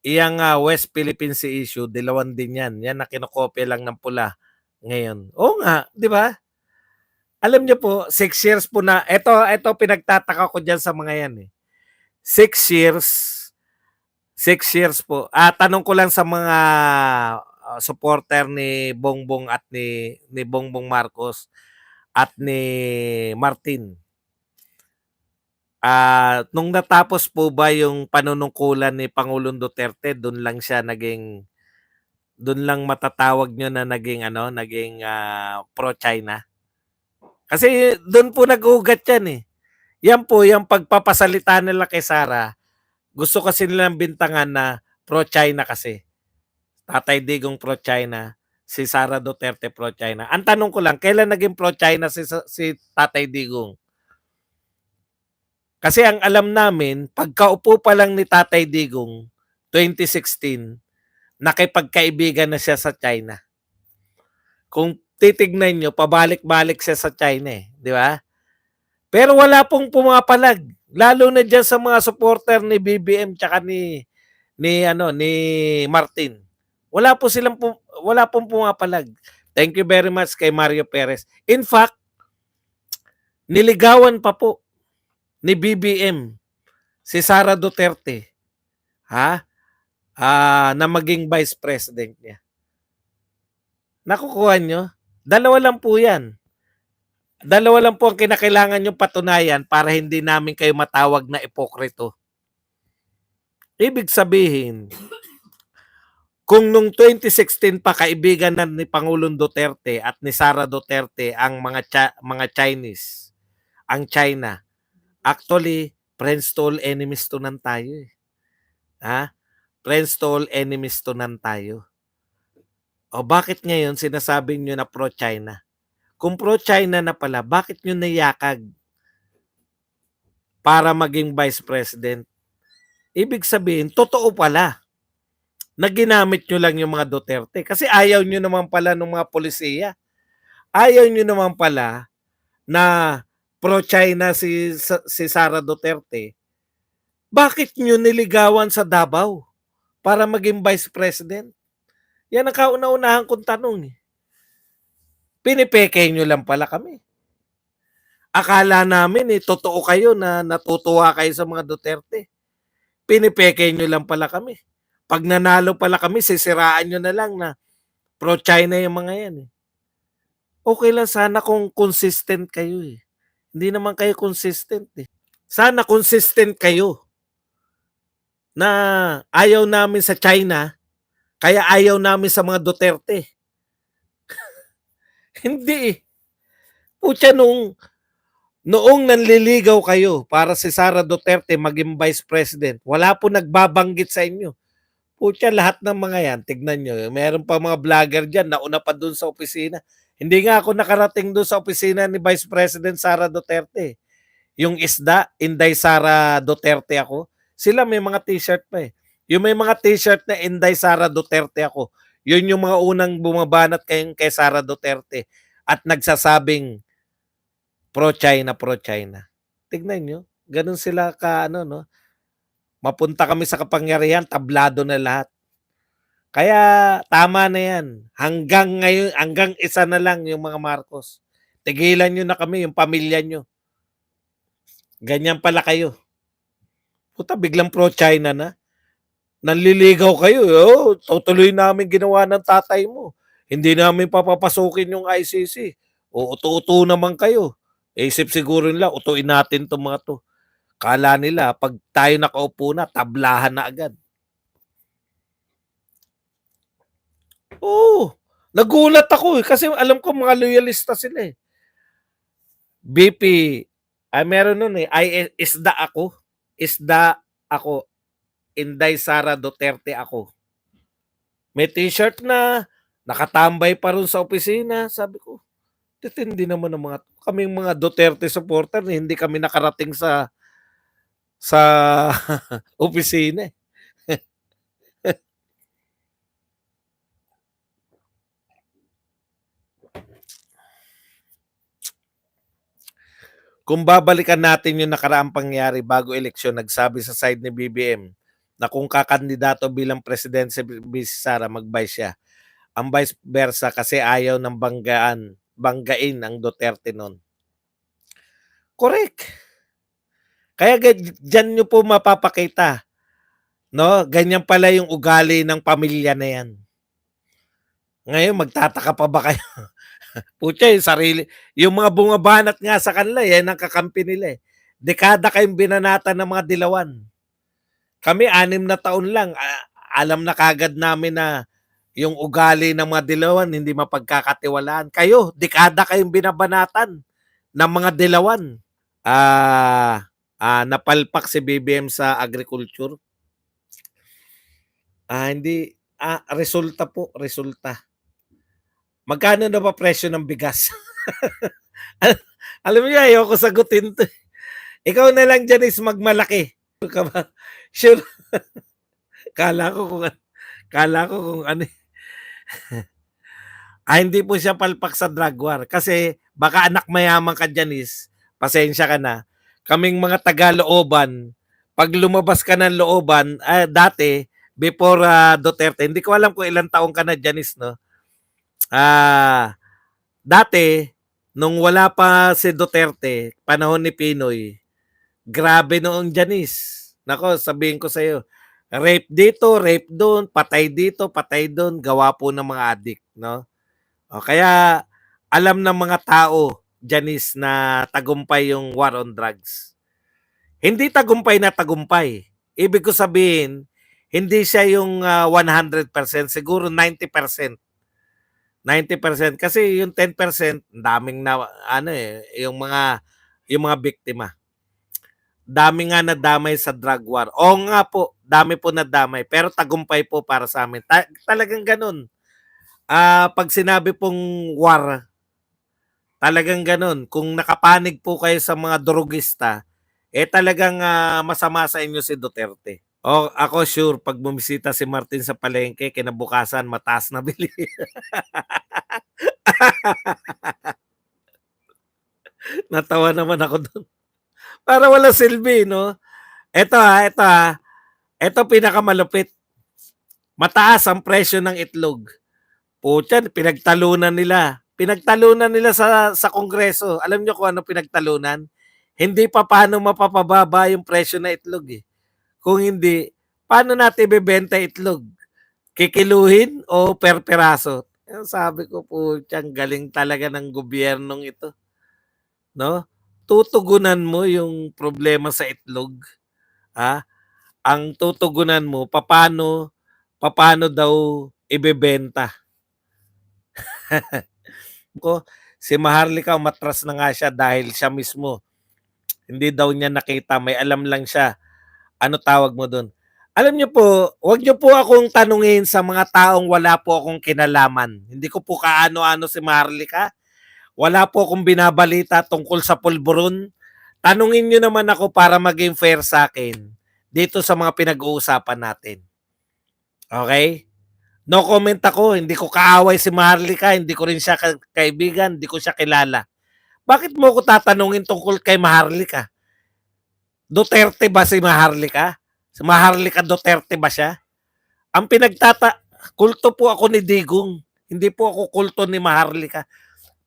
iyang West Philippine Sea issue, dilawan din yan. Yan na kinokopya lang ng pula ngayon. Oo nga, di ba? Alam niyo po, 6 years po na, ito pinagtataka ko dyan sa mga yan eh. 6 years, 6 years po. Tanong ko lang sa mga supporter ni Bongbong at ni Bongbong Marcos at ni Martin. Nung natapos po ba yung panunungkulan ni Pangulong Duterte, doon lang matatawag nyo na naging pro-China? Kasi doon po nag-ugat yan eh. Yan po, yung pagpapasalita nila kay Sara, gusto kasi nilang bintangan na pro-China kasi. Tatay Digong pro-China, si Sara Duterte pro-China. Ang tanong ko lang, kailan naging pro-China si Tatay Digong? Kasi ang alam namin, pagkaupo pa lang ni Tatay Digong, 2016, nakipagkaibigan na siya sa China. Kung titignan nyo, pabalik-balik siya sa China eh. Di ba? Pero wala pong pumapalag. Lalo na dyan sa mga supporter ni BBM tsaka ni Martin. Wala pong pumapalag. Thank you very much kay Mario Perez. In fact, niligawan pa po ni BBM si Sara Duterte na maging vice president niya. Nakukuha nyo? Dalawa lang po yan. Dalawa lang po ang kinakailangan nyo patunayan para hindi namin kayo matawag na ipokrito. Ibig sabihin, kung nung 2016 pa kaibigan na ni Pangulong Duterte at ni Sara Duterte ang mga Chinese, ang China, actually, friends to all, enemies to none tayo eh. Friends to all, enemies to none tayo. O bakit ngayon sinasabi nyo na pro-China? Kung pro-China na pala, bakit nyo nayakag para maging vice president? Ibig sabihin, totoo pala na ginamit nyo lang yung mga Duterte. Kasi ayaw nyo naman pala ng mga polisiya. Ayaw nyo naman pala na pro-China si Sara Duterte. Bakit nyo niligawan sa Davao para maging vice president? Yan ang kauna-unahan kong tanong. Pinipeke nyo lang pala kami. Akala namin totoo kayo na natutuwa kayo sa mga Duterte. Pinipeke nyo lang pala kami. Pag nanalo pala kami, sisiraan nyo na lang na pro-China yung mga yan. Okay lang sana kung consistent kayo eh. Hindi naman kayo consistent eh. Sana consistent kayo na ayaw namin sa China, kaya ayaw namin sa mga Duterte. Hindi eh. Pucha, noong nanliligaw kayo para si Sara Duterte maging vice president, wala po nagbabanggit sa inyo. Pucha, lahat ng mga yan, tignan nyo, meron pa mga vlogger dyan, nauna pa dun sa opisina. Hindi nga ako nakarating dun sa opisina ni Vice President Sara Duterte. Yung isda, Inday Sara Duterte ako. Sila may mga t-shirt pa eh. Yung may mga t-shirt na Inday Sara Duterte ako. Yun yung mga unang bumabanat kay Sara Duterte at nagsasabing pro-China, pro-China. Tignan nyo, ganun sila no? Mapunta kami sa kapangyarihan, tablado na lahat. Kaya tama na yan. Hanggang ngayon, hanggang isa na lang yung mga Marcos. Tigilan nyo na kami, yung pamilya nyo. Ganyan pala kayo. Puta, biglang pro-China na. Nanliligaw kayo. Tutuloy namin ginawa ng tatay mo. Hindi namin papapasukin yung ICC. O uto-uto naman kayo. Isip siguro nila, utuin natin itong mga to. Kala nila, pag tayo nakaupo na, tablahan na agad. Oo. Nagulat ako kasi alam ko mga loyalista sila eh. BP, meron nun eh. Isda ako. Inday Sara Duterte ako. May t-shirt na, nakatambay pa rin sa opisina. Sabi ko, titindi naman ng kaming mga Duterte supporter, hindi kami nakarating sa opisina. Kung babalikan natin yung nakaraang pangyari bago eleksyon, nagsabi sa side ni BBM, na kung kakandidato bilang presidente si Sara, mag-vice siya. Ang vice versa kasi ayaw ng banggain ang Duterte nun. Correct. Kaya diyan nyo po mapapakita, no? Ganyan pala yung ugali ng pamilya na yan. Ngayon, magtataka pa ba kayo? Putya, yung mga bumabanat nga sa kanila, yan ang kakampi nila eh. Dekada kayong binanatan ng mga dilawan. Kami, 6 na taon lang. Alam na kagad namin na yung ugali ng mga dilawan hindi mapagkakatiwalaan. Kayo, dekada kayong binabanatan ng mga dilawan. Napalpak si BBM sa agriculture. Hindi. Resulta po, resulta. Magkano na ba presyo ng bigas? Alam niyo, ayoko sagutin to. Ikaw na lang dyan is magmalaki. Sure. Kala ko kung ano. Hindi po siya palpak sa drug war. Kasi baka anak mayaman ka dyan is, pasensya ka na. Kaming mga taga-looban, pag lumabas ka ng looban, dati, before Duterte, hindi ko alam kung ilang taong ka na dyan is, no? Dati, nung wala pa si Duterte, panahon ni Pinoy, grabe noong Janice. Nako, sabihin ko sa iyo, rape dito, rape doon, patay dito, patay doon, gawa po ng mga adik, no? Kaya alam ng mga tao, Janice, na tagumpay yung war on drugs. Hindi tagumpay na tagumpay. Ibig ko sabihin, hindi siya yung 100%, siguro 90%. 90% kasi yung 10% daming na yung mga biktima. Dami nga nadamay sa drug war. Oo nga po, dami po nadamay pero tagumpay po para sa amin. Talagang ganun. Pag sinabi pong war, talagang ganun. Kung nakapanig po kayo sa mga drogista, talagang masama sa inyo si Duterte. Ako sure, pag bumisita si Martin sa palengke, kinabukasan mataas na bili. Natawa naman ako doon. Para wala silbi, no? Ito pinakamalupit. Mataas ang presyo ng itlog. Putya, pinagtalunan nila. Pinagtalunan nila sa Kongreso. Alam niyo kung ano pinagtalunan? Hindi pa paano mapapababa yung presyo ng itlog eh. Kung hindi, paano natin ibebenta itlog? Kikiluhin o per peraso? Sabi ko po, galing talaga ng gobyernong ito. No? Tutugunan mo yung problema sa itlog. Ang tutugunan mo, paano daw ibebenta. Si Maharlika, umatras na nga siya dahil siya mismo. Hindi daw niya nakita, may alam lang siya. Ano tawag mo doon? Alam niyo po, wag niyo po akong tanungin sa mga taong wala po akong kinalaman. Hindi ko po kaano-ano si Maharlika. Wala po akong binabalita tungkol sa pulburon. Tanungin niyo naman ako para maging fair sa akin dito sa mga pinag-uusapan natin. Okay? No comment ako. Hindi ko kaaway si Maharlika. Hindi ko rin siya kaibigan. Hindi ko siya kilala. Bakit mo ko tatanungin tungkol kay Maharlika? Duterte ba si Maharlika? Si Maharlika Duterte ba siya? Ang kulto po ako ni Digong. Hindi po ako kulto ni Maharlika.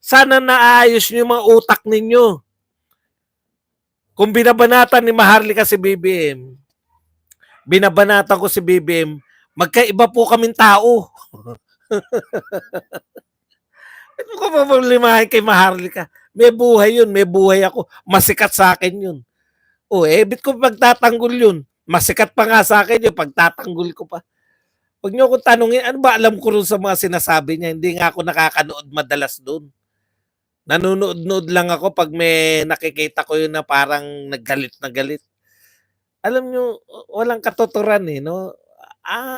Sana naayos niyo yung mga utak ninyo. Kung binabanatan ni Maharlika si BBM, binabanatan ko si BBM, magkaiba po kaming tao. Ano ka pa problemahin kay Maharlika? May buhay yun, may buhay ako. Masikat sa akin yun. Bit ko pagtatanggol yun. Masikat pa nga sa akin yun, pagtatanggol ko pa. Huwag niyo akong tanungin, ano ba alam ko rin sa mga sinasabi niya? Hindi nga ako nakakanood madalas doon. Nanonood-nood lang ako pag may nakikita ko yun na parang naggalit na galit. Alam niyo, walang katuturan eh, no?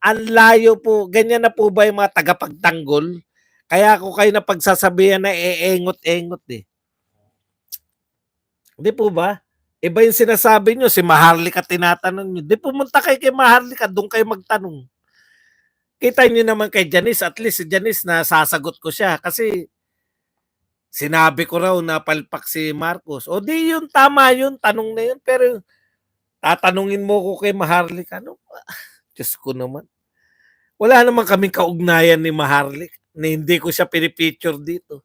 Ang layo po. Ganyan na po ba yung mga tagapagtanggol? Kaya ako kayo na pagsasabihan na engot-engot eh. Hindi po ba? Iba yung sinasabi nyo, si Maharlika tinatanong nyo. Di pumunta kayo kay Maharlika, doon kayo magtanong. Kita nyo naman kay Janice, at least si Janice na sasagot ko siya kasi sinabi ko raw na palpak si Marcos. O di yun, tama yun, tanong na yun. Pero tatanungin mo ko kay Maharlika, ano ba, Diyos ko naman. Wala naman kaming kaugnayan ni Maharlika na hindi ko siya pini-feature dito.